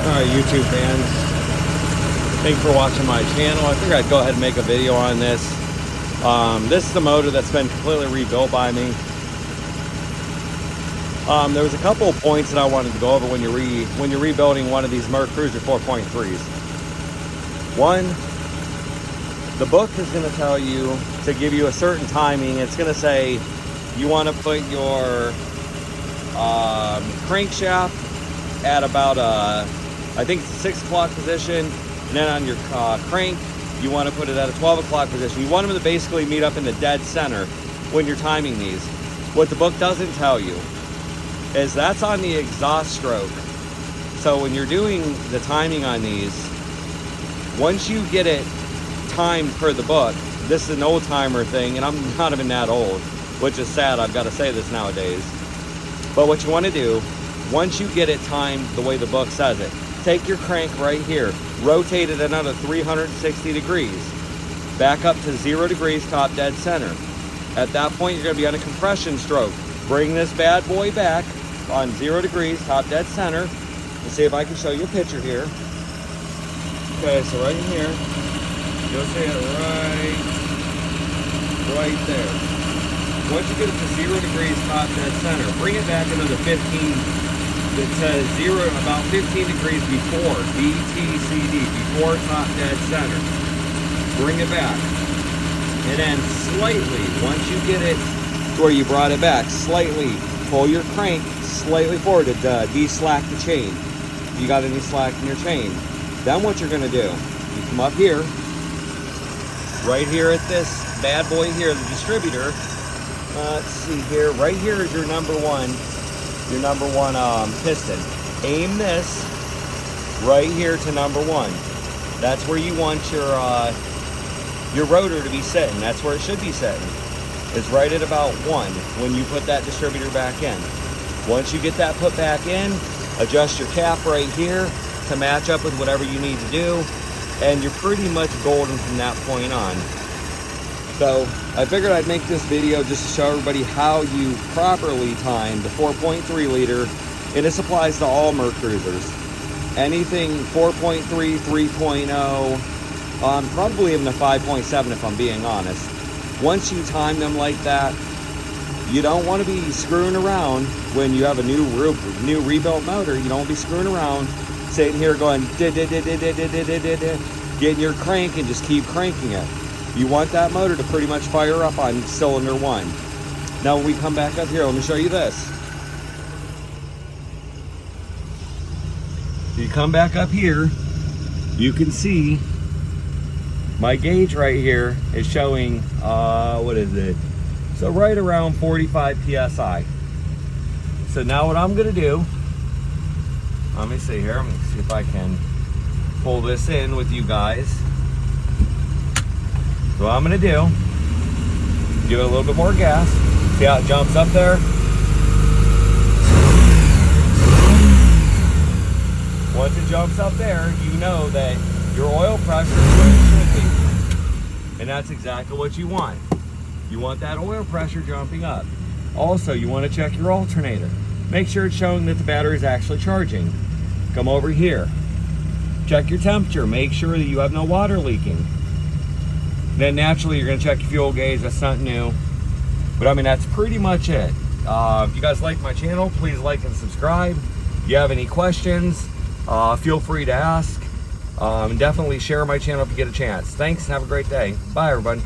Alright, YouTube fans, thanks for watching my channel. I figured I'd go ahead and make a video on this. This is the motor that's been completely rebuilt by me. There was a couple of points that I wanted to go over when you're rebuilding one of these Meecruiser 4.3s. One, the book is going to tell you to give you a certain timing. It's going to say you want to put your crankshaft at about I think it's a 6 o'clock position, and then on your crank you want to put it at a 12 o'clock position. You want them to basically meet up in the dead center when you're timing these. What the book doesn't tell you is that's on the exhaust stroke. So when you're doing the timing on these, once you get it timed per the book, this is an old timer thing, and I'm not even that old, which is sad, I've got to say this nowadays. But what you want to do, once you get it timed the way the book says it, take your crank right here, rotate it another 360 degrees, back up to 0 degrees, top dead center. At that point, you're going to be on a compression stroke. Bring this bad boy back on 0 degrees, top dead center. Let's see if I can show you a picture here. Okay, so right in here, you'll see it right there. Once you get it to 0 degrees, top dead center, bring it back another 15. It says about 15 degrees before, BTCD, before top dead center. Bring it back. And then slightly, once you get it to where you brought it back, slightly pull your crank slightly forward to de-slack the chain. If you got any slack in your chain. Then what you're gonna do, you come up here, right here at this bad boy here, the distributor. Let's see here, right here is your number one piston. Aim this right here to number one. That's where you want your rotor to be sitting. That's where it should be sitting. It's right at about 1 when you put that distributor back in. Once you get that put back in, adjust your cap right here to match up with whatever you need to do, and you're pretty much golden from that point on. So I figured I'd make this video just to show everybody how you properly time the 4.3 liter, and this applies to all Meecruisers. Anything 4.3, 3.0, probably even a 5.7 if I'm being honest. Once you time them like that, you don't want to be screwing around when you have a new rebuilt motor. You don't want to be screwing around, sitting here going getting your crank and just keep cranking it. You want that motor to pretty much fire up on cylinder 1. Now when we come back up here, let me show you this. You come back up here, you can see my gauge right here is showing, what is it? So right around 45 PSI. So now what I'm gonna do, let me see here, I'm gonna see if I can pull this in with you guys. So what I'm gonna do, give it a little bit more gas. See how it jumps up there? Once it jumps up there, you know that your oil pressure is where it should be. And that's exactly what you want. You want that oil pressure jumping up. Also, you want to check your alternator. Make sure it's showing that the battery is actually charging. Come over here. Check your temperature. Make sure that you have no water leaking. Then naturally you're going to check your fuel gauge. That's not new. But I mean, that's pretty much it. If you guys like my channel, please like and subscribe. If you have any questions, feel free to ask. And definitely share my channel if you get a chance. Thanks, have a great day. Bye everybody.